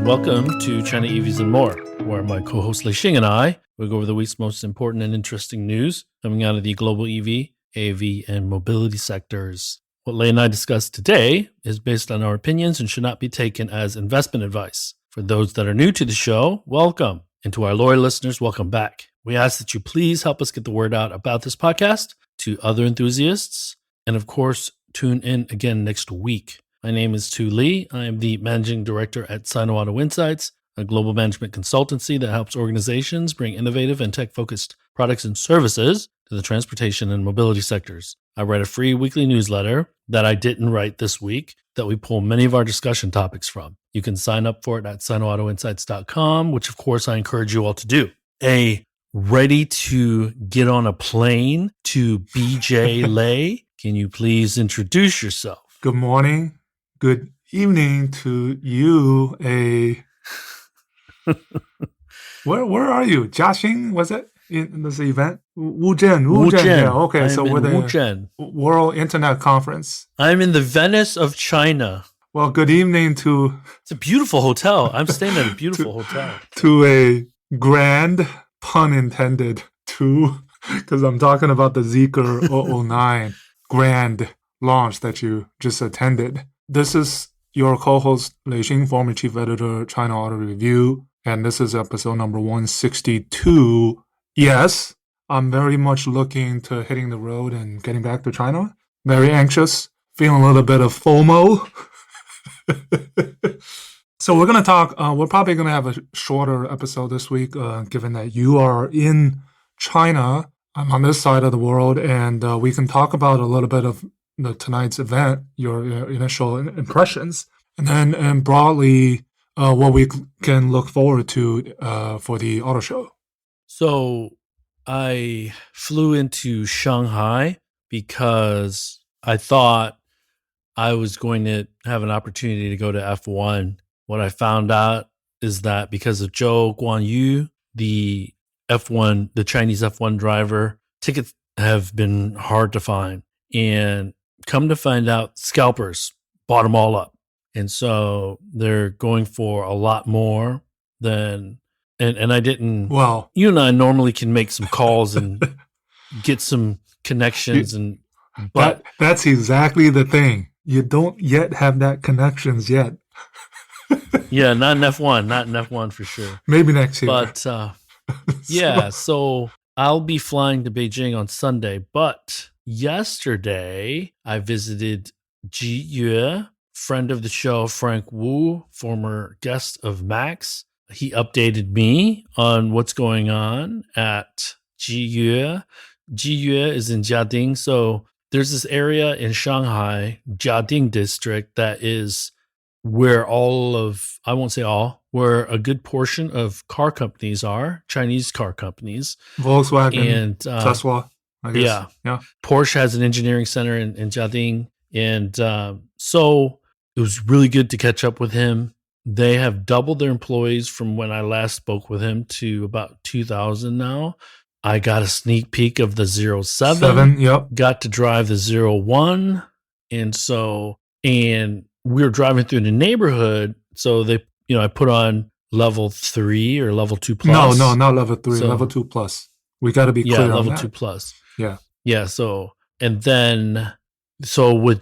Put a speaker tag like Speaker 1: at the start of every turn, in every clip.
Speaker 1: and welcome to China EVs and More, where my co-host Lei Xing and I will go over the week's most important and interesting news coming out of the global EV, AV, and mobility sectors. What Lei and I discussed today is based on our opinions and should not be taken as investment advice. For those that are new to the show, welcome. And to our loyal listeners, welcome back. We ask that you please help us get the word out about this podcast to other enthusiasts. And of course, tune in again next week. My name is Tu Lei. I am the managing director at Sino Auto Insights, a global management consultancy that helps organizations bring innovative and tech-focused products and services to the transportation and mobility sectors. I write a free weekly newsletter that I didn't write this week that we pull many of our discussion topics from. You can sign up for it at sinoautoinsights.com, which of course I encourage you all to do. Ready to get on a plane to BJ Lei? Can you please introduce yourself?
Speaker 2: Good morning. Good evening to you. Where are you? Jiaxing, was it in this event? Wuzhen. Yeah, okay. So we're the
Speaker 1: Wuzhen
Speaker 2: World Internet Conference.
Speaker 1: I'm in the Venice of China.
Speaker 2: Well, good evening to...
Speaker 1: It's a beautiful hotel. I'm staying at a beautiful hotel.
Speaker 2: To a grand, pun intended, because I'm talking about the Zeekr 009 grand launch that you just attended. This is your co-host, Lei Xing, former chief editor, China Auto Review, and this is episode number 162. Yes, I'm very much looking to hitting the road and getting back to China. Very anxious, feeling a little bit of FOMO. So we're going to talk, we're probably going to have a shorter episode this week, given that you are in China. I'm on this side of the world, and we can talk about a little bit of tonight's event, your initial impressions, and then broadly what we can look forward to for the auto show.
Speaker 1: So I flew into Shanghai because I thought I was going to have an opportunity to go to F1. What I found out is that because of Zhou Guanyu, the Chinese F1 driver, tickets have been hard to find. And come to find out, scalpers bought them all up. And so they're going for a lot more than, and I didn't,
Speaker 2: well,
Speaker 1: you and I normally can make some calls and get some connections. But
Speaker 2: that's exactly the thing. You don't yet have that connections yet.
Speaker 1: Yeah, not in F1 for sure.
Speaker 2: Maybe next year.
Speaker 1: But yeah, so I'll be flying to Beijing on Sunday. But yesterday I visited Jiyue, friend of the show, Frank Wu, former guest of Max. He updated me on what's going on at Jiyue. Jiyue is in Jiading. So there's this area in Shanghai, Jiading district, that is where I won't say all, where a good portion of car companies are, Chinese car companies.
Speaker 2: Volkswagen
Speaker 1: and
Speaker 2: Tesla, I guess.
Speaker 1: Yeah. Porsche has an engineering center in Jiading. And so it was really good to catch up with him. They have doubled their employees from when I last spoke with him to about 2,000 now. I got a sneak peek of the 07.
Speaker 2: Yep.
Speaker 1: Got to drive the 01. And we were driving through the neighborhood. So I put on level 3 or level 2 plus.
Speaker 2: No, not level 3, level 2 plus. We got to be clear on that.
Speaker 1: Level 2 plus.
Speaker 2: Yeah.
Speaker 1: Yeah. So with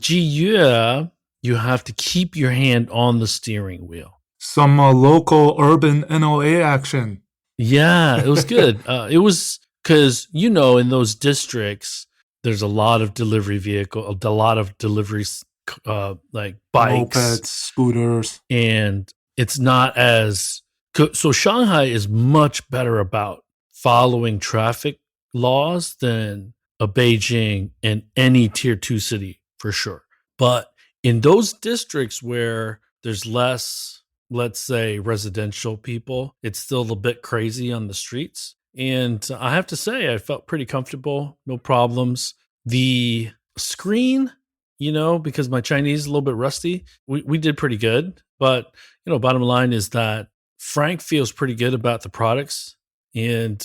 Speaker 1: Jiyue, you have to keep your hand on the steering wheel.
Speaker 2: Some local urban NOA action.
Speaker 1: Yeah, it was good. It was because, in those districts, there's a lot of delivery a lot of deliveries, like bikes,
Speaker 2: mopeds, scooters.
Speaker 1: And it's not so Shanghai is much better about following traffic laws than a Beijing and any tier 2 city for sure. But in those districts where there's less, let's say, residential people, it's still a bit crazy on the streets. And I have to say, I felt pretty comfortable, no problems. The screen, because my Chinese is a little bit rusty, we did pretty good. But, bottom line is that Frank feels pretty good about the products. And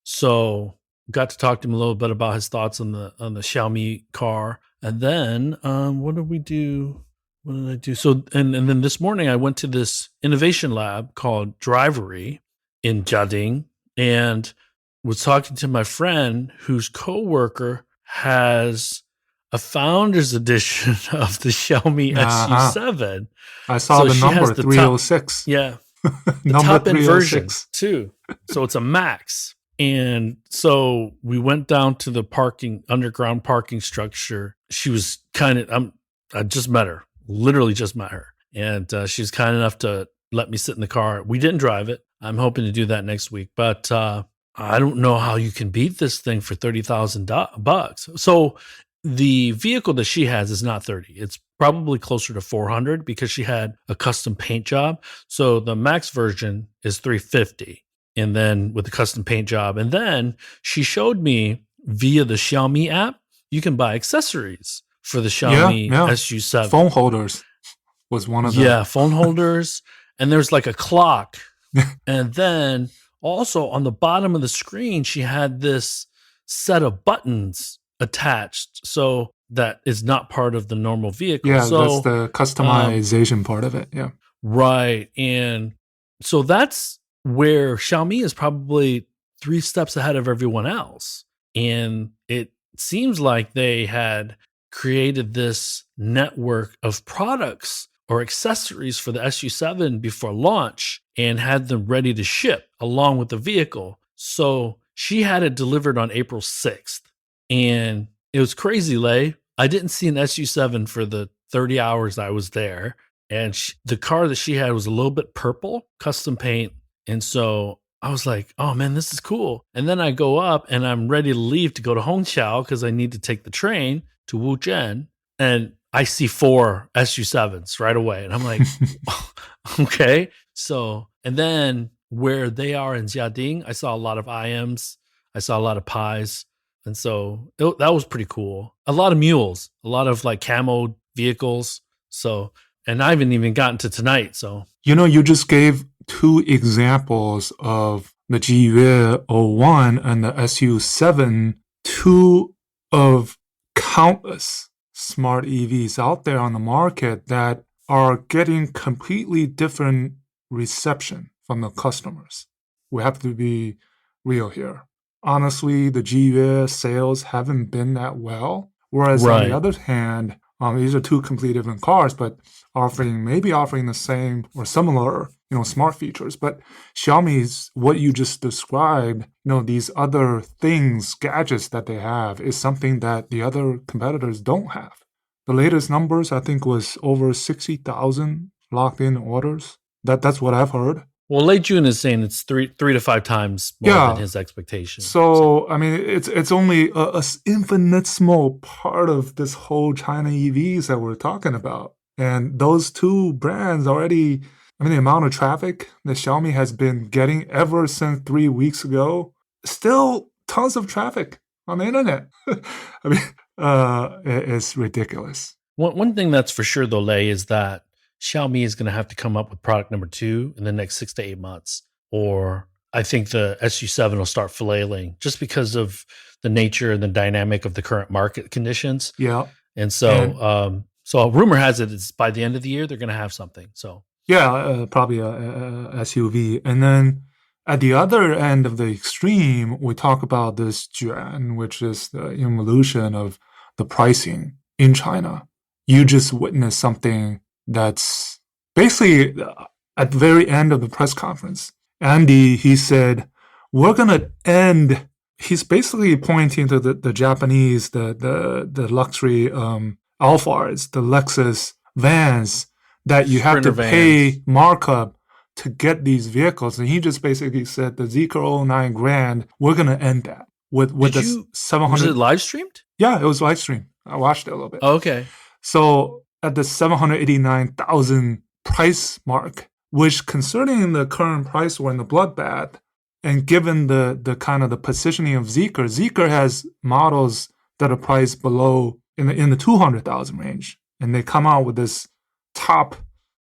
Speaker 1: so got to talk to him a little bit about his thoughts on the Xiaomi car. And then what did we do? What did I do? So, and then this morning I went to this innovation lab called Drivery in Jiading and was talking to my friend whose coworker has a founder's edition of the Xiaomi
Speaker 2: Uh-huh.
Speaker 1: SU7.
Speaker 2: I saw
Speaker 1: So
Speaker 2: the
Speaker 1: she
Speaker 2: number
Speaker 1: has the top,
Speaker 2: 306.
Speaker 1: yeah, the
Speaker 2: Number
Speaker 1: top end version
Speaker 2: 306.
Speaker 1: too. So it's a max. And so we went down to the underground parking structure. She was I just met her, literally just met her. And she's kind enough to let me sit in the car. We didn't drive it. I'm hoping to do that next week. But I don't know how you can beat this thing for $30,000. So the vehicle that she has is not 30. It's probably closer to 400 because she had a custom paint job. So the max version is 350 and then with the custom paint job. And then she showed me via the Xiaomi app, you can buy accessories for the Xiaomi
Speaker 2: Yeah.
Speaker 1: SU7.
Speaker 2: Phone holders was one of them.
Speaker 1: Yeah, phone holders. And there's like a clock. And then also on the bottom of the screen, she had this set of buttons attached. So that is not part of the normal vehicle.
Speaker 2: Yeah,
Speaker 1: so
Speaker 2: that's the customization part of it. Yeah.
Speaker 1: right. And so that's where Xiaomi is probably 3 steps ahead of everyone else. And it seems like they had created this network of products or accessories for the SU7 before launch and had them ready to ship along with the vehicle. So she had it delivered on April 6th. And it was crazy, Lei. I didn't see an SU7 for the 30 hours I was there. And the car that she had was a little bit purple, custom paint. And so I was like, oh man, this is cool. And then I go up and I'm ready to leave to go to Hongqiao because I need to take the train to Wuzhen. And I see 4 SU7s right away. And I'm like, okay. So, and then where they are in Jiading, I saw a lot of IMs. I saw a lot of pies. And so that was pretty cool. A lot of mules, a lot of like camo vehicles. So, and I haven't even gotten to tonight. So,
Speaker 2: you just gave 2 examples of the Jiyue 01 and the SU7, 2 of countless smart EVs out there on the market that are getting completely different reception from the customers. We have to be real here. Honestly, the Jiyue sales haven't been that well. Whereas on the other hand, these are 2 completely different cars, but offering the same or similar, smart features. But Xiaomi's, what you just described, these other things, gadgets that they have is something that the other competitors don't have. The latest numbers, I think, was over 60,000 locked in orders. That's what I've heard.
Speaker 1: Well, Lei Jun is saying it's 3 to 5 times more than his expectation.
Speaker 2: So I mean, it's only a infinitesimal part of this whole China EVs that we're talking about. And those 2 brands already, the amount of traffic that Xiaomi has been getting ever since 3 weeks ago, still tons of traffic on the internet. It's ridiculous.
Speaker 1: One thing that's for sure, though, Lei, is that Xiaomi is going to have to come up with product number 2 in the next 6 to 8 months. Or I think the SU7 will start flailing just because of the nature and the dynamic of the current market conditions.
Speaker 2: Yeah.
Speaker 1: And so, so rumor has it's by the end of the year, they're going to have something. So
Speaker 2: yeah, probably a SUV. And then at the other end of the extreme, we talk about this Juan, which is the evolution of the pricing in China. You just witnessed something that's basically at the very end of the press conference. Andy, he said, we're going to end. He's basically pointing to the Japanese, the luxury Alphards, the Lexus vans that you have to pay markup to get these vehicles. And he just basically said the Zeekr 09 Grand, we're going to end that with the 700.
Speaker 1: Was it live streamed?
Speaker 2: Yeah, it was live streamed. I watched it a little bit.
Speaker 1: Oh, okay.
Speaker 2: So at the 789,000 price mark, which concerning the current price, we're in the bloodbath, and given the kind of the positioning of Zeekr has models that are priced below in the 200,000 range, and they come out with this top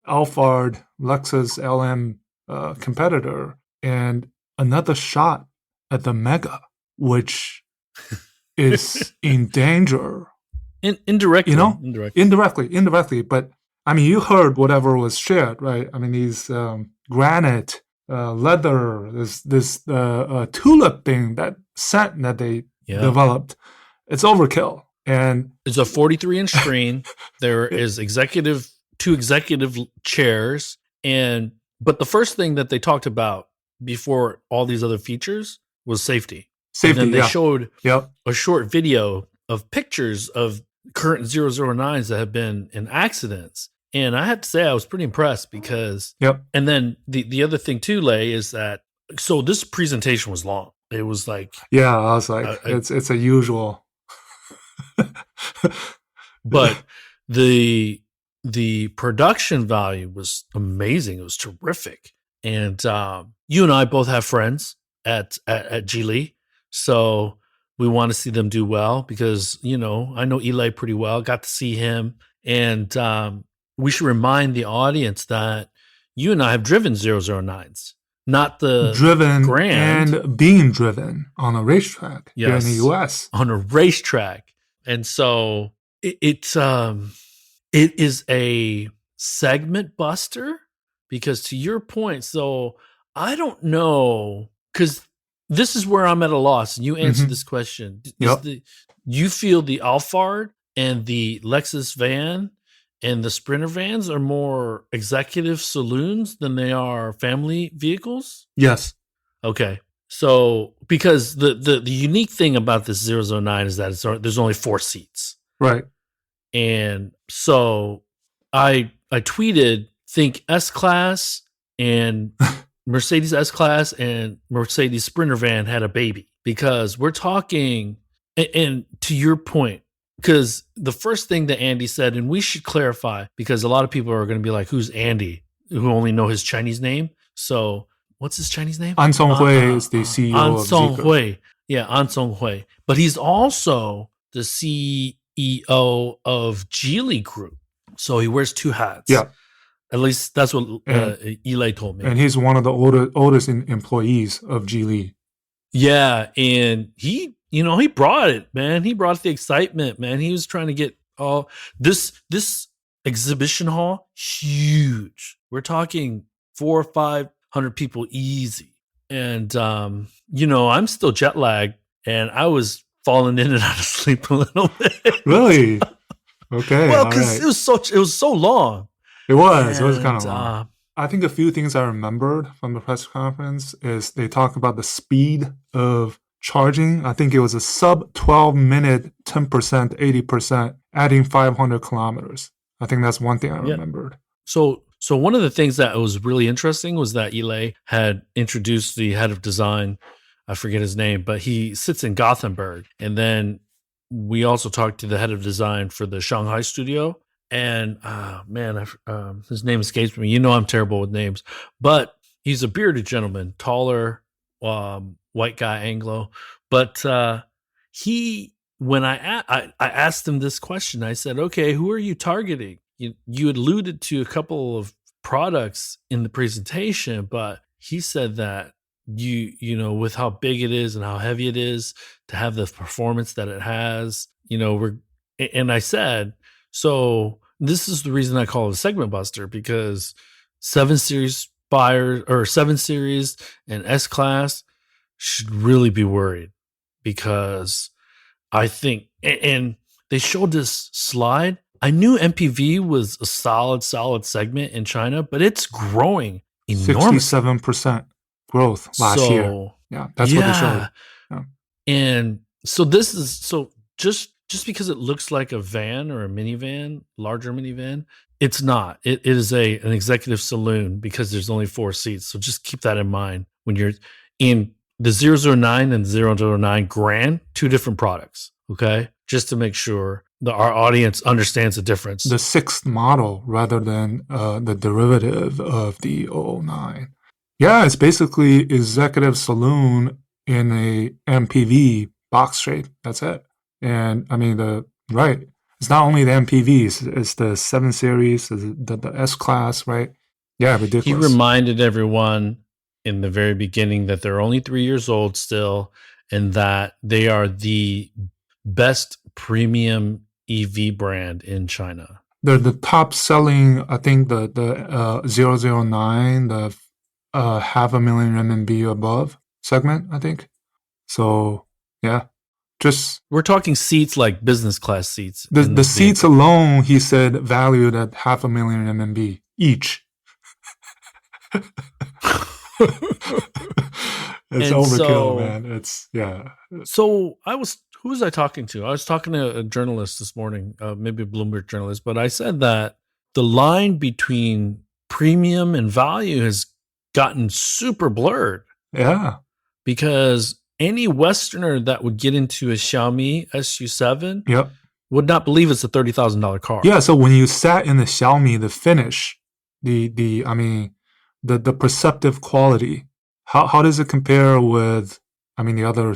Speaker 2: Alphard Lexus LM competitor, and another shot at the Mega, which is in danger.
Speaker 1: Indirectly,
Speaker 2: indirectly. But I mean, you heard whatever was shared, right? I mean, these granite, leather, this tulip thing, that scent that they developed, it's overkill. And
Speaker 1: it's a 43-inch screen. There is two executive chairs, but the first thing that they talked about before all these other features was safety. And then they showed a short video of pictures of current 009s that have been in accidents. And I have to say, I was pretty impressed because, and then the other thing too, Lei, is that, so this presentation was long. It was like,
Speaker 2: I was like, it's a usual.
Speaker 1: But the production value was amazing. It was terrific. And you and I both have friends at Jiyue, so we want to see them do well because, I know Lei pretty well, got to see him. And we should remind the audience that you and I have driven 009s, not the
Speaker 2: driven
Speaker 1: Grand.
Speaker 2: And being driven on a racetrack here in the U.S.
Speaker 1: On a racetrack. And so it is a segment buster because, to your point, so I don't know, because this is where I'm at a loss, and you answered this question. You feel the Alphard and the Lexus van and the Sprinter vans are more executive saloons than they are family vehicles?
Speaker 2: Yes.
Speaker 1: Okay. So, because the unique thing about this 009 is that there's only 4 seats.
Speaker 2: Right.
Speaker 1: And so I tweeted, think S-Class and Mercedes S-Class and Mercedes Sprinter van had a baby. Because we're talking, and to your point, because the first thing that Andy said, and we should clarify, because a lot of people are going to be like, who's Andy? Who only know his Chinese name. So what's his Chinese name?
Speaker 2: An Songhui is the CEO of Zeekr.
Speaker 1: Yeah, An Songhui. But he's also the CEO of Geely Group. So he wears 2 hats.
Speaker 2: Yeah.
Speaker 1: At least that's what Lei told me.
Speaker 2: And he's one of the oldest employees of Geely.
Speaker 1: Yeah, and he brought it, man. He brought the excitement, man. He was trying to get all this exhibition hall, huge. We're talking 400 or 500 people easy. And I'm still jet lagged, and I was falling in and out of sleep a little bit.
Speaker 2: Really? Okay.
Speaker 1: Well, because it was so long.
Speaker 2: It was kind of long. I think a few things I remembered from the press conference is they talk about the speed of charging. I think it was a sub 12 minute, 10%, 80%, adding 500 kilometers. I think that's one thing I remembered.
Speaker 1: So one of the things that was really interesting was that Lei had introduced the head of design. I forget his name, but he sits in Gothenburg. And then we also talked to the head of design for the Shanghai studio. And his name escapes me. I'm terrible with names, but he's a bearded gentleman, taller, white guy, Anglo. But when I asked him this question, I said, "Okay, who are you targeting?" You had alluded to a couple of products in the presentation, but he said that with how big it is and how heavy it is to have the performance that it has, and I said, so this is the reason I call it a segment buster, because 7 Series buyers or 7 Series and S-Class should really be worried, because I think, and they showed this slide. I knew MPV was a solid segment in China, but it's growing enormously.
Speaker 2: 67% growth last year. Yeah, that's what they showed. Yeah.
Speaker 1: And so just because it looks like a van or a minivan, larger minivan, it's not. It is an executive saloon because there's only 4 seats. So just keep that in mind when you're in the 009 and 009 Grand, 2 different products. Okay, just to make sure that our audience understands the difference.
Speaker 2: The 6th model rather than the derivative of the 009. Yeah, it's basically executive saloon in a MPV box shape. That's it. And I mean, it's not only the MPVs, it's the 7 Series, the S-Class, right? Yeah, ridiculous.
Speaker 1: He reminded everyone in the very beginning that they're only 3 years old still, and that they are the best premium EV brand in China.
Speaker 2: the top selling, I think the 009, the 500,000 RMB above segment, I think. So yeah, just
Speaker 1: We're talking seats like business class seats.
Speaker 2: the seats alone, he said, valued at 500,000 RMB each. It's overkill, man. It's
Speaker 1: So who was I talking to? I was talking to a journalist this morning, maybe a Bloomberg journalist, but I said that the line between premium and value has gotten super blurred.
Speaker 2: Yeah.
Speaker 1: Because any Westerner that would get into a Xiaomi SU7
Speaker 2: Yep.
Speaker 1: would not believe it's a $30,000 car.
Speaker 2: Yeah. So when you sat in the Xiaomi, the finish, the perceptive quality, how does it compare with, the other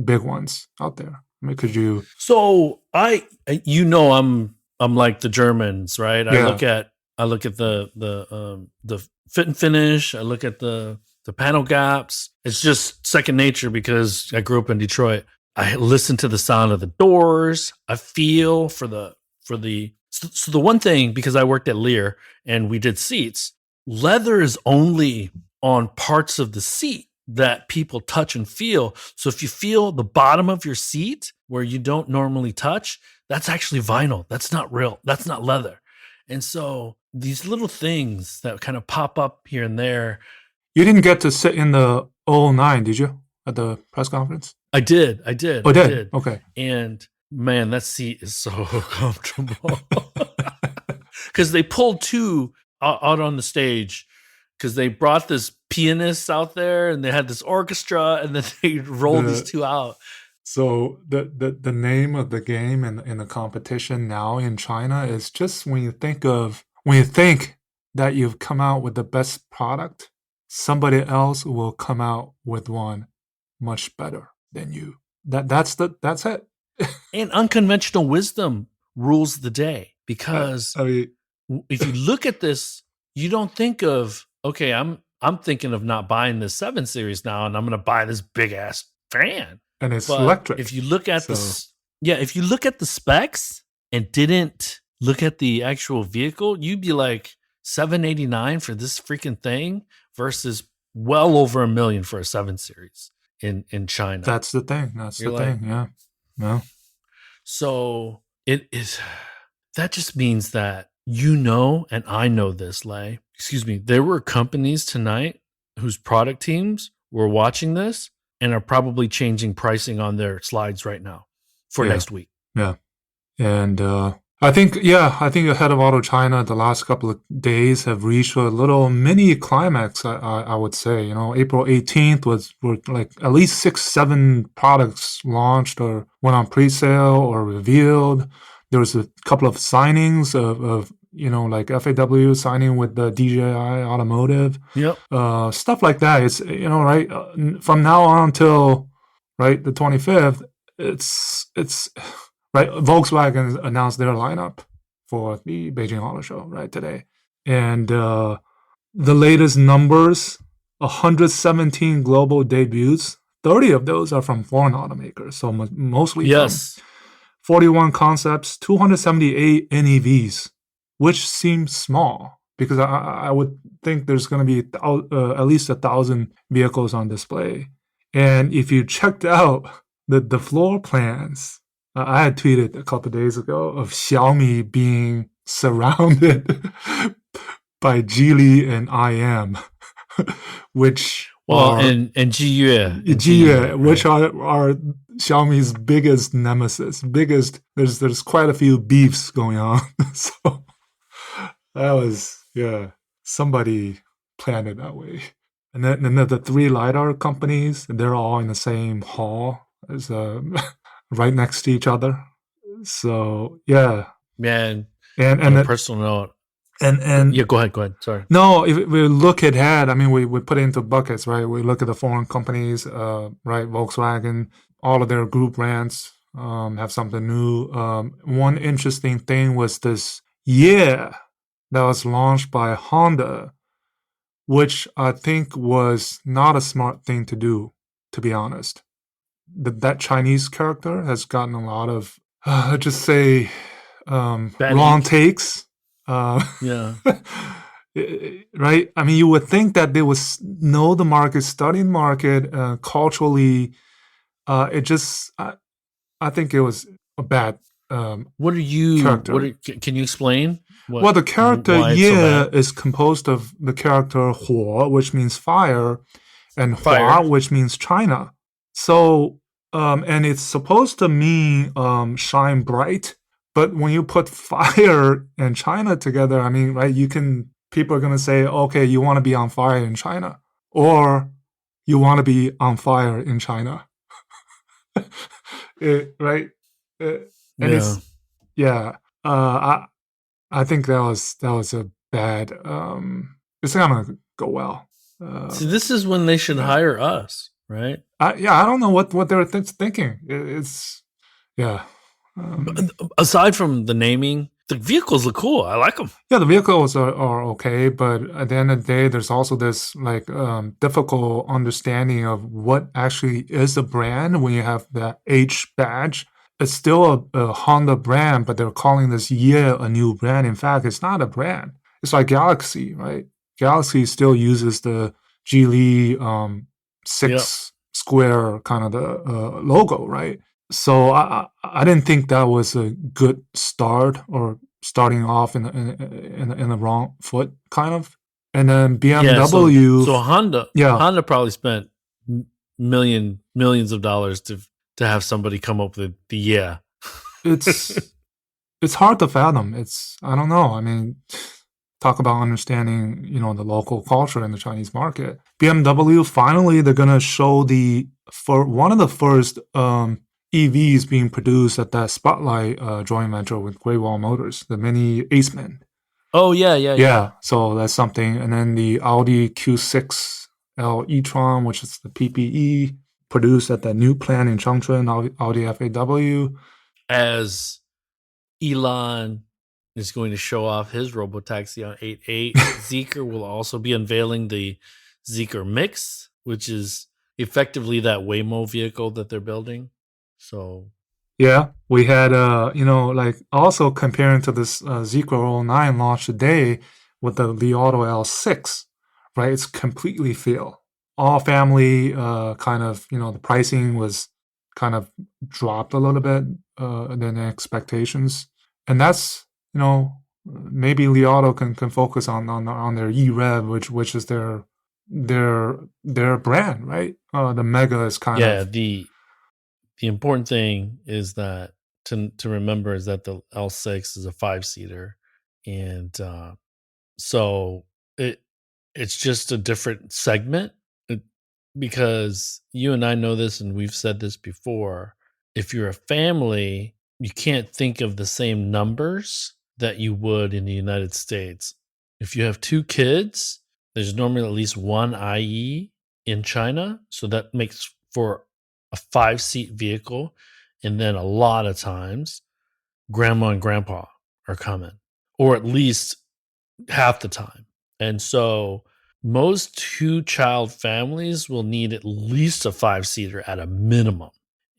Speaker 2: big ones out there? Could you?
Speaker 1: So I'm like the Germans, right?
Speaker 2: Yeah.
Speaker 1: I look at the fit and finish. I look at the panel gaps. It's just second nature because I grew up in Detroit. I listen to the sound of the doors. I feel for the. So the one thing, because I worked at Lear and we did seats, leather is only on parts of the seat that people touch and feel. So if you feel the bottom of your seat where you don't normally touch, that's actually vinyl. That's not real. That's not leather. And so these little things that kind of pop up here and there.
Speaker 2: You didn't get to sit in the 009, did you, at the press conference?
Speaker 1: I did.
Speaker 2: Oh, did? Okay.
Speaker 1: And man, that seat is so comfortable. Because they pulled two out on the stage because they brought this pianist out there and they had this orchestra and then they rolled these two out.
Speaker 2: So the name of the game in the competition now in China is just when you think that you've come out with the best product, somebody else will come out with one much better than you. That's it.
Speaker 1: And unconventional wisdom rules the day because if you look at this, you don't think of, okay, I'm thinking of not buying this 7 Series now, and I'm going to buy this big ass fan.
Speaker 2: And it's electric.
Speaker 1: If you look at if you look at the specs and didn't look at the actual vehicle, you'd be like $789 for this freaking thing versus well over $1 million for a 7 Series in China.
Speaker 2: That's the thing. Yeah. No.
Speaker 1: So it is. That just means that and I know this, Lei. Excuse me. There were companies tonight whose product teams were watching this and are probably changing pricing on their slides right now for next week.
Speaker 2: Yeah. And I think ahead of Auto China, the last couple of days have reached a little mini climax, I would say. April 18th were like at least 6-7 products launched or went on pre-sale or revealed. There was a couple of signings of like FAW signing with the DJI Automotive.
Speaker 1: Yep.
Speaker 2: Stuff like that. It's, right, from now on until, right, the 25th, it's right. Volkswagen announced their lineup for the Beijing Auto Show, right, today. And the latest numbers, 117 global debuts, 30 of those are from foreign automakers. So mostly from 41 concepts, 278 NEVs, which seems small because I would think there's going to be at least 1,000 vehicles on display. And if you checked out the floor plans, I had tweeted a couple of days ago of Xiaomi being surrounded by Geely and IM, which
Speaker 1: and Jiyue,
Speaker 2: which are Xiaomi's biggest nemesis. There's quite a few beefs going on. So that was somebody planned it that way. And then the 3 LiDAR companies, they're all in the same hall as right next to each other. So yeah,
Speaker 1: man.
Speaker 2: And
Speaker 1: on a personal note,
Speaker 2: and
Speaker 1: go ahead. Sorry.
Speaker 2: No, if we look ahead, we put it into buckets, right? We look at the foreign companies, right? Volkswagen, all of their group brands have something new. One interesting thing was this Jiyue that was launched by Honda, which I think was not a smart thing to do, to be honest. That Chinese character has gotten a lot of, let's just say, wrong takes
Speaker 1: Yeah.
Speaker 2: Right? I mean, you would think that they would know the market, study the market culturally. It just, I think it was a bad character.
Speaker 1: Can you explain
Speaker 2: Well, the character
Speaker 1: why it's so
Speaker 2: Ye
Speaker 1: bad?
Speaker 2: is composed of the character Huo, which means fire, and
Speaker 1: Fire.
Speaker 2: Hua, which means China. So, and it's supposed to mean shine bright. But when you put fire and China together, I mean, right, people are going to say, okay, you want to be on fire in China, or you want to be on fire in China. Right? And
Speaker 1: Yeah.
Speaker 2: yeah, I think that was a bad, it's not going to go well.
Speaker 1: See, this is when they should
Speaker 2: Yeah.
Speaker 1: hire us, right?
Speaker 2: I don't know what they were thinking. It's, yeah.
Speaker 1: Aside from the naming, the vehicles look cool. I like them.
Speaker 2: Yeah, the vehicles are okay, but at the end of the day, there's also this like difficult understanding of what actually is a brand when you have the H badge. It's still a Honda brand, but they're calling this year a new brand. In fact, it's not a brand. It's like Galaxy, right? Galaxy still uses the Geely six square kind of the logo, right? So I didn't think that was a good start or starting off in the wrong foot, kind of. And then
Speaker 1: Yeah.
Speaker 2: BMW,
Speaker 1: So
Speaker 2: yeah,
Speaker 1: Honda probably spent millions of dollars to have somebody come up with the yeah.
Speaker 2: it's hard to fathom. I don't know. I mean, talk about understanding, the local culture in the Chinese market. BMW, finally, they're gonna show for one of the first EVs being produced at that Spotlight joint venture with Great Wall Motors, the Mini Aceman.
Speaker 1: Oh yeah.
Speaker 2: Yeah, so that's something. And then the Audi Q6L e-tron, which is the PPE, produced at that new plant in Changchun, Audi FAW.
Speaker 1: As Elon is going to show off his robotaxi on 8/8, Zeekr will also be unveiling the Zeekr Mix, which is effectively that Waymo vehicle that they're building. So
Speaker 2: yeah, we had like also comparing to this Zeekr 09 launched today with the Li Auto L6, right? It's completely fail. All family kind of, the pricing was kind of dropped a little bit than expectations. And that's, maybe Li Auto can focus on their EREV, which is their brand, right? The Mega is kind of
Speaker 1: the important thing is that to remember is that the L6 is a 5-seater, and so it's just a different segment. Because you and I know this, and we've said this before. If you're a family, you can't think of the same numbers that you would in the United States. If you have 2 kids, there's normally at least one IE in China, so that makes for a 5-seat vehicle, and then a lot of times grandma and grandpa are coming, or at least half the time. And so most 2-child families will need at least a 5-seater at a minimum.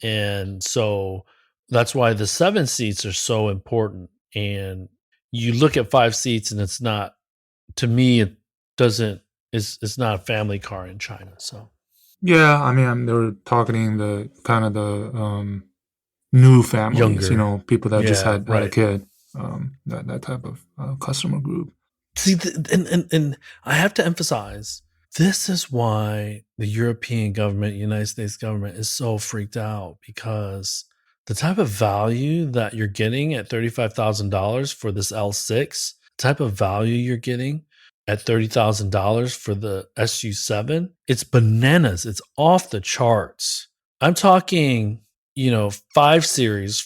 Speaker 1: And so that's why the 7 seats are so important. And you look at 5 seats and it's not, to me, it's not a family car in China. So
Speaker 2: yeah, I mean, they were targeting the kind of the new families,
Speaker 1: younger.
Speaker 2: people that just had a
Speaker 1: Right.
Speaker 2: kid, that type of customer group.
Speaker 1: See, and I have to emphasize, this is why the European government, United States government, is so freaked out, because the type of value that you're getting at $35,000 for this L6, type of value you're getting at $30,000 for the SU7, it's bananas. It's off the charts. I'm talking, 5 series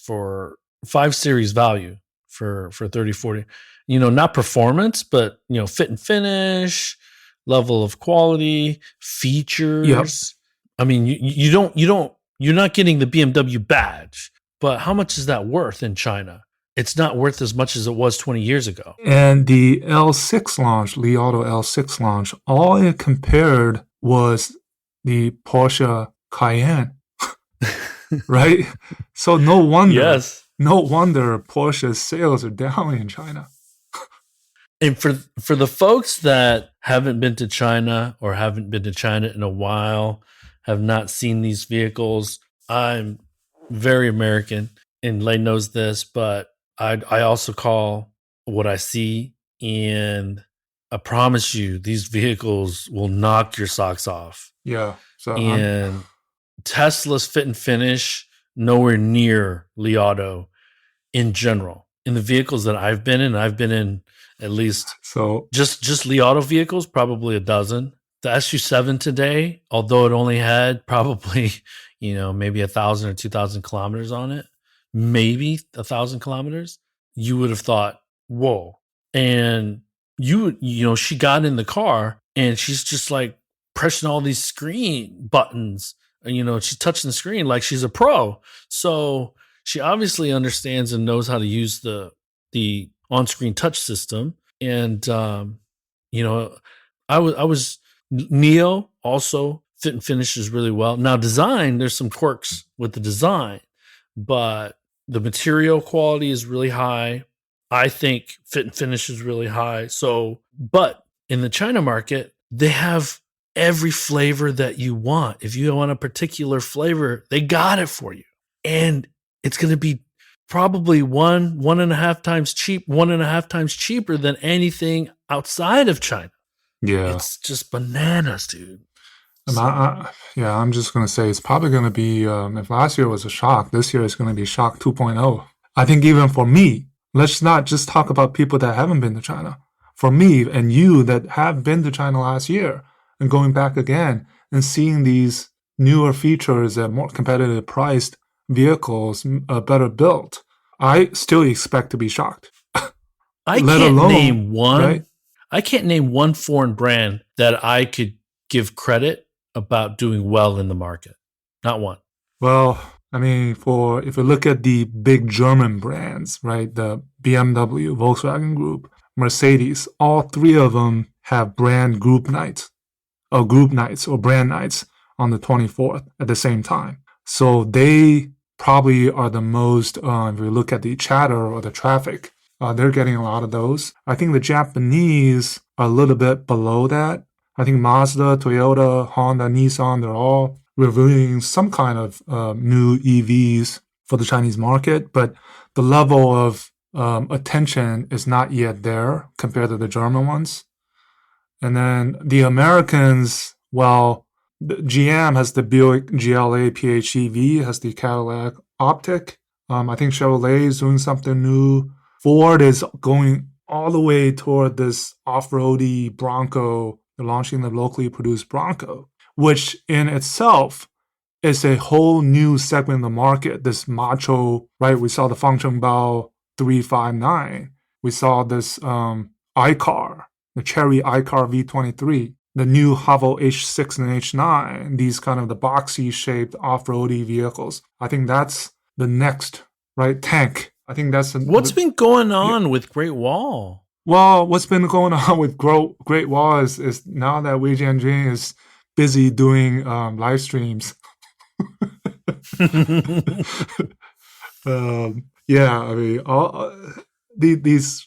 Speaker 1: value for 30, 40, not performance, but, fit and finish, level of quality, features.
Speaker 2: Yep.
Speaker 1: I mean, you're not getting the BMW badge, but how much is that worth in China? It's not worth as much as it was 20 years ago.
Speaker 2: And the L6 launch, Li Auto L6 launch, all it compared was the Porsche Cayenne, right? So no wonder
Speaker 1: Yes.
Speaker 2: Porsche's sales are down in China.
Speaker 1: And for the folks that haven't been to China or haven't been to China in a while, have not seen these vehicles, I'm very American, and Lei knows this, but I also call what I see, and I promise you, these vehicles will knock your socks off.
Speaker 2: Yeah. So
Speaker 1: And Tesla's fit and finish nowhere near Li Auto in general. In the vehicles that I've been in at least
Speaker 2: so
Speaker 1: just Li Auto vehicles, probably a dozen. The SU7 today, although it only had probably, maybe 1,000 or 2,000 kilometers on it, maybe 1,000 kilometers, you would have thought, whoa. And she got in the car and she's just like pressing all these screen buttons. She's touching the screen like she's a pro. So she obviously understands and knows how to use the on-screen touch system. And I was Neo also fit and finishes really well. Now design, there's some quirks with the design, but the material quality is really high. I think fit and finish is really high. So, but in the China market, they have every flavor that you want. If you want a particular flavor, they got it for you. And it's going to be probably 1.5 times cheaper than anything outside of China.
Speaker 2: yeah,
Speaker 1: It's just bananas, dude.
Speaker 2: I'm just going to say it's probably going to be, if last year was a shock, this year is going to be shock 2.0. I think even for me, let's not just talk about people that haven't been to China. For me and you that have been to China last year and going back again and seeing these newer features at more competitive priced vehicles, better built, I still expect to be shocked.
Speaker 1: I can't name one foreign brand that I could give credit about doing well in the market. Not one.
Speaker 2: Well, I mean, if you look at the big German brands, right, the BMW, Volkswagen Group, Mercedes, all three of them have group nights or brand nights on the 24th at the same time. So they probably are the most, if you look at the chatter or the traffic, they're getting a lot of those. I think the Japanese are a little bit below that. I think Mazda, Toyota, Honda, Nissan, they're all reviewing some kind of new EVs for the Chinese market, but the level of attention is not yet there compared to the German ones. And then the Americans, well, the GM has the Buick GLA PHEV, has the Cadillac Optic. I think Chevrolet is doing something new. Ford is going all the way toward this off-roady Bronco. They're launching the locally produced Bronco, which in itself is a whole new segment of the market. This macho, right? We saw the Fangchengbao 359. We saw this iCar, the Chery iCar V23, the new Haval H6 and H9, these kind of the boxy shaped off-roady vehicles. I think that's the next, right? Tank. I think that's
Speaker 1: what's been going on with Great Wall.
Speaker 2: Well, what's been going on with Great Wall is now that Wei Jianjun is busy doing live streams. I mean, these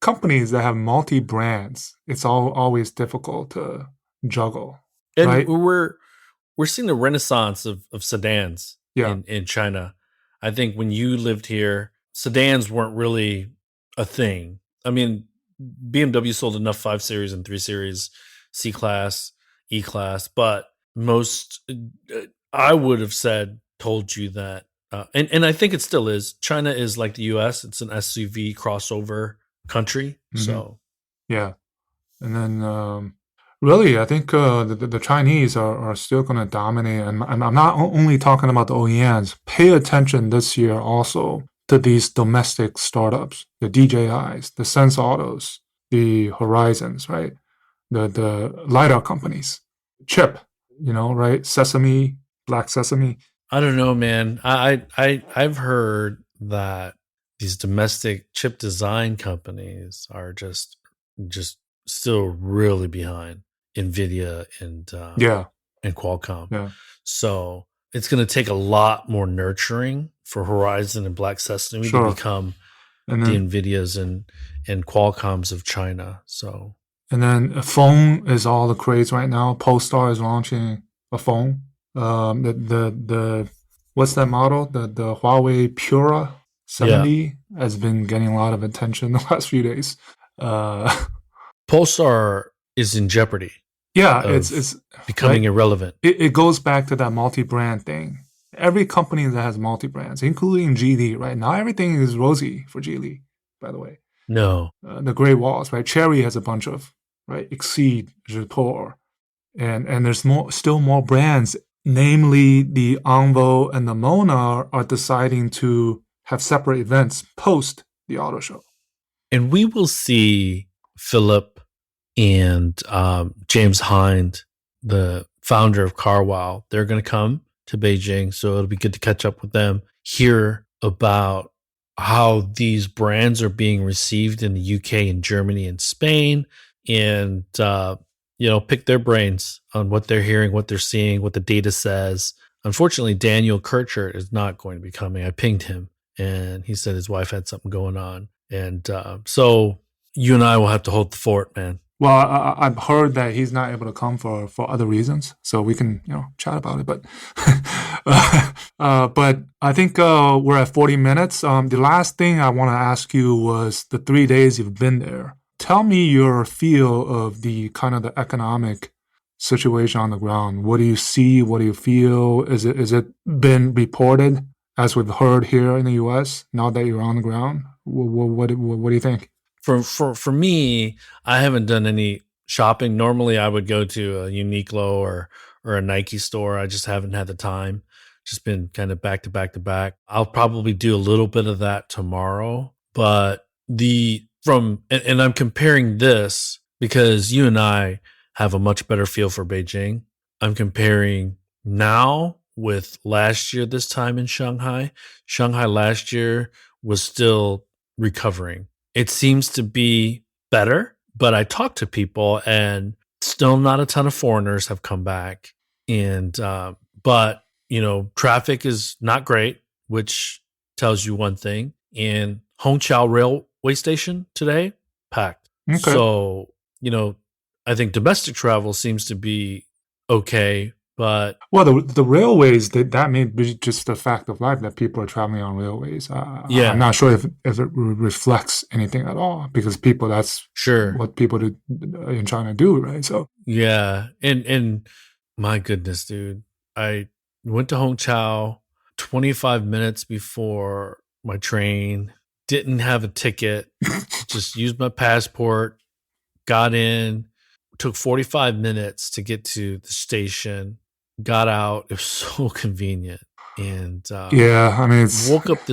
Speaker 2: companies that have multi brands, it's always difficult to juggle.
Speaker 1: And
Speaker 2: right?
Speaker 1: we're seeing the renaissance of sedans in China. I think when you lived here, sedans weren't really a thing. I mean, BMW sold enough 5 Series and 3 Series, C-Class, E-Class, but most, I would have told you that, and I think it still is, China is like the US, it's an SUV crossover country, so.
Speaker 2: Yeah, and then really, I think the Chinese are still going to dominate, and I'm not only talking about the OEMs. Pay attention this year also to these domestic startups, the DJIs, the Sense Autos, the Horizons, right? The LiDAR companies, chip, right? Sesame, Black Sesame.
Speaker 1: I don't know, man. I've heard that these domestic chip design companies are just still really behind NVIDIA and Qualcomm.
Speaker 2: Yeah.
Speaker 1: So it's going to take a lot more nurturing for Horizon and Black Sesame to become
Speaker 2: And
Speaker 1: the
Speaker 2: then
Speaker 1: Nvidias and Qualcomms of China. So
Speaker 2: a phone is all the craze right now. Polestar is launching a phone. The what's that model? The Huawei Pura
Speaker 1: yeah,
Speaker 2: 70 has been getting a lot of attention the last few days. Uh,
Speaker 1: Pulsar is in jeopardy
Speaker 2: yeah,
Speaker 1: of
Speaker 2: it's
Speaker 1: becoming
Speaker 2: right.
Speaker 1: irrelevant.
Speaker 2: It goes back to that multi-brand thing. Every company that has multi-brands, including Geely, right now, everything is rosy for Geely. By the way,
Speaker 1: No.
Speaker 2: the Great Walls, right? Cherry has a bunch of right Exceed, Jator, and there's still more brands. Namely, the Envo and the Mona are deciding to have separate events post the auto show.
Speaker 1: And we will see Philip and James Hind, the founder of Carwow. They're going to come to Beijing. So it'll be good to catch up with them, hear about how these brands are being received in the UK and Germany and Spain, and pick their brains on what they're hearing, what they're seeing, what the data says. Unfortunately, Daniel Kircher is not going to be coming. I pinged him, and he said his wife had something going on. And so you and I will have to hold the fort, man.
Speaker 2: Well, I've heard that he's not able to come for other reasons, so we can chat about it. But but I think we're at 40 minutes. The last thing I want to ask you was the 3 days you've been there. Tell me your feel of the kind of the economic situation on the ground. What do you see? What do you feel? Is it been reported as we've heard here in the U.S. now that you're on the ground? What do you think?
Speaker 1: For me, I haven't done any shopping. Normally, I would go to a Uniqlo or a Nike store. I just haven't had the time. Just been kind of back to back to back. I'll probably do a little bit of that tomorrow. But and I'm comparing this because you and I have a much better feel for Beijing. I'm comparing now with last year this time in Shanghai. Shanghai last year was still recovering. It seems to be better, but I talked to people and still not a ton of foreigners have come back. And, but, traffic is not great, which tells you one thing. And Hongqiao Railway Station today, packed.
Speaker 2: Okay.
Speaker 1: So, I think domestic travel seems to be okay. But
Speaker 2: well, the railways that may be just a fact of life that people are traveling on railways.
Speaker 1: yeah,
Speaker 2: I'm not sure if it reflects anything at all because that's
Speaker 1: sure
Speaker 2: what people in China do, right? So
Speaker 1: yeah, and my goodness, dude, I went to Hongqiao 25 minutes before my train. Didn't have a ticket, just used my passport. Got in. Took 45 minutes to get to the station. Got out. It was so convenient. And
Speaker 2: yeah, I mean,
Speaker 1: I woke up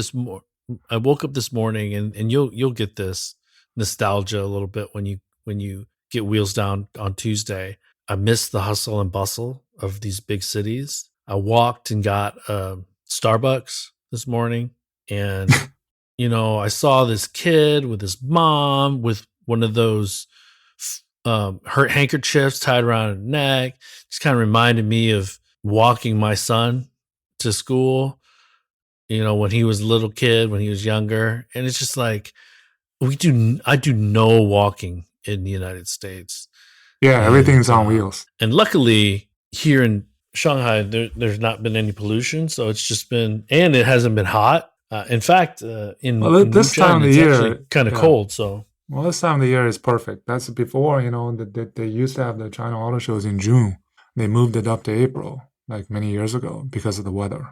Speaker 1: this morning, and you'll get this nostalgia a little bit when you get wheels down on Tuesday. I missed the hustle and bustle of these big cities. I walked and got Starbucks this morning, and I saw this kid with his mom with one of those her handkerchiefs tied around her neck. Just kind of reminded me of walking my son to school, when he was a little kid, when he was younger. And it's just like, I do no walking in the United States.
Speaker 2: Yeah, everything's on wheels.
Speaker 1: And luckily here in Shanghai, there's not been any pollution. So it's just and it hasn't been hot. In fact, in
Speaker 2: this time of the year,
Speaker 1: kind of cold. So
Speaker 2: well, this time of the year is perfect. That's before, they used to have the China auto shows in June. They moved it up to April, like many years ago, because of the weather.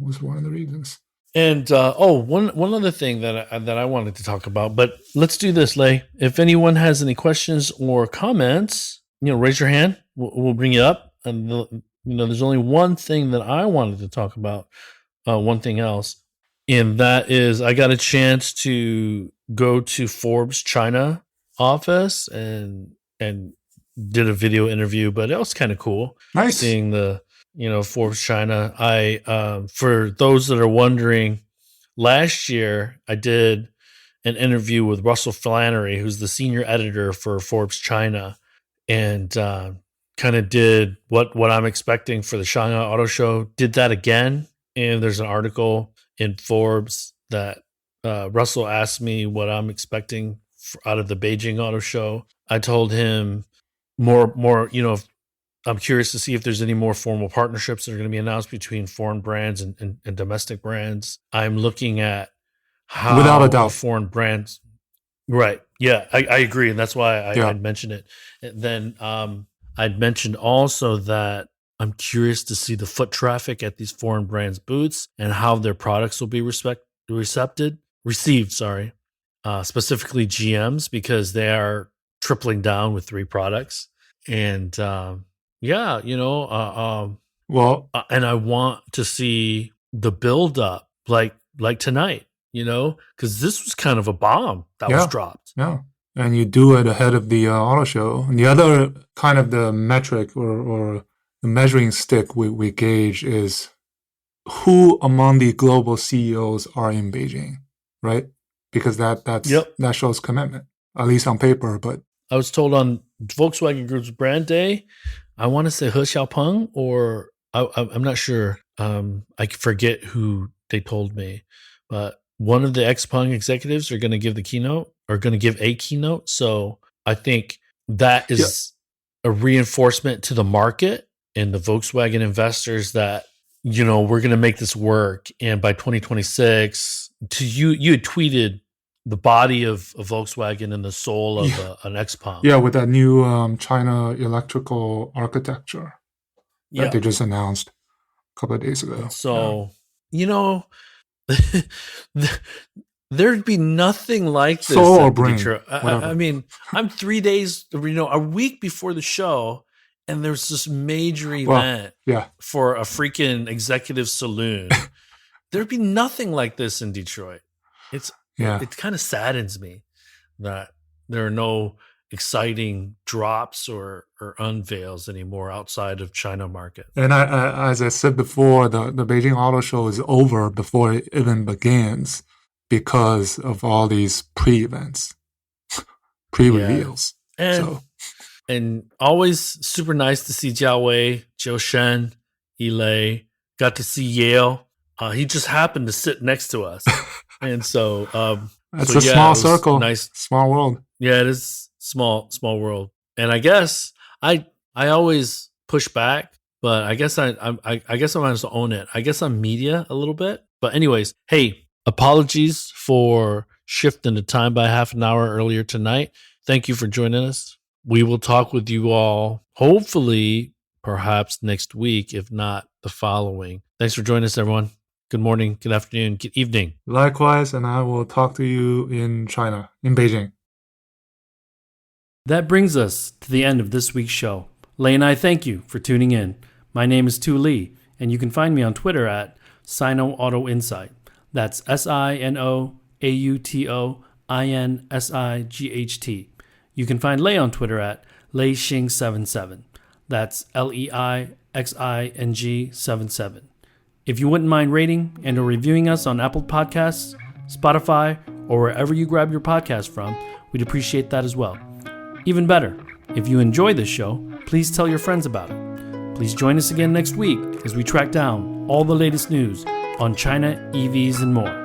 Speaker 2: Was one of the reasons.
Speaker 1: And one other thing that I wanted to talk about, but let's do this, Lei. If anyone has any questions or comments, raise your hand. We'll bring you up. And there's only one thing that I wanted to talk about. One thing else. And that is, I got a chance to go to Forbes China office and did a video interview, but it was kind of cool.
Speaker 2: Nice
Speaker 1: seeing the Forbes China. I for those that are wondering, last year I did an interview with Russell Flannery, who's the senior editor for Forbes China, and kind of did what I'm expecting for the Shanghai Auto Show. Did that again, and there's an article in Forbes that Russell asked me what I'm expecting out of the Beijing Auto Show. I told him more, I'm curious to see if there's any more formal partnerships that are going to be announced between foreign brands and domestic brands. I'm looking at
Speaker 2: Without a
Speaker 1: how the
Speaker 2: doubt.
Speaker 1: foreign brands. Right. Yeah, I agree. And that's why
Speaker 2: Yeah.
Speaker 1: I'd mentioned it. And then I'd mentioned also that I'm curious to see the foot traffic at these foreign brands' booths and how their products will be received, specifically GM's, because they are tripling down with 3 products. And and I want to see the build up like tonight, because this was kind of a bomb that was dropped.
Speaker 2: Yeah. And you do it ahead of the auto show. And the other kind of the metric or the measuring stick we gauge is who among the global CEOs are in Beijing, right? Because that shows commitment, at least on paper. But
Speaker 1: I was told on Volkswagen Group's brand day, I want to say He Xiaopeng, or I'm not sure. I forget who they told me, but one of the XPeng executives are going to give a keynote. So I think that is a reinforcement to the market and the Volkswagen investors that, we're going to make this work. And by 2026, you had tweeted the body of Volkswagen and the soul of an XPeng.
Speaker 2: Yeah, with that new China electrical architecture that they just announced a couple of days ago.
Speaker 1: And so, there'd be nothing like this.
Speaker 2: Soul or brain.
Speaker 1: I mean, I'm 3 days, a week before the show, and there's this major event for a freaking executive saloon. There'd be nothing like this in Detroit. It kind of saddens me that there are no exciting drops or unveils anymore outside of China market.
Speaker 2: And I, as I said before, the Beijing Auto Show is over before it even begins because of all these pre-events, pre-reveals.
Speaker 1: And always super nice to see Jiyue, Zhou Shen, Lei. Got to see Yale. He just happened to sit next to us. And so
Speaker 2: that's a small circle. Nice. Small world.
Speaker 1: Yeah, it is small world. And I guess I always push back, but I guess I guess I might as well own it. I guess I'm media a little bit. But anyways, hey, apologies for shifting the time by half an hour earlier tonight. Thank you for joining us. We will talk with you all hopefully perhaps next week, if not the following. Thanks for joining us, everyone. Good morning, good afternoon, good evening.
Speaker 2: Likewise, and I will talk to you in China, in Beijing.
Speaker 3: That brings us to the end of this week's show. Lei and I thank you for tuning in. My name is Tu Lei, and you can find me on Twitter at Sino Auto Insight. That's SinoAutoInsight. You can find Lei on Twitter at LeiXing77. That's LEIXING77. If you wouldn't mind rating and or reviewing us on Apple Podcasts, Spotify, or wherever you grab your podcast from, we'd appreciate that as well. Even better, if you enjoy this show, please tell your friends about it. Please join us again next week as we track down all the latest news on China, EVs, and more.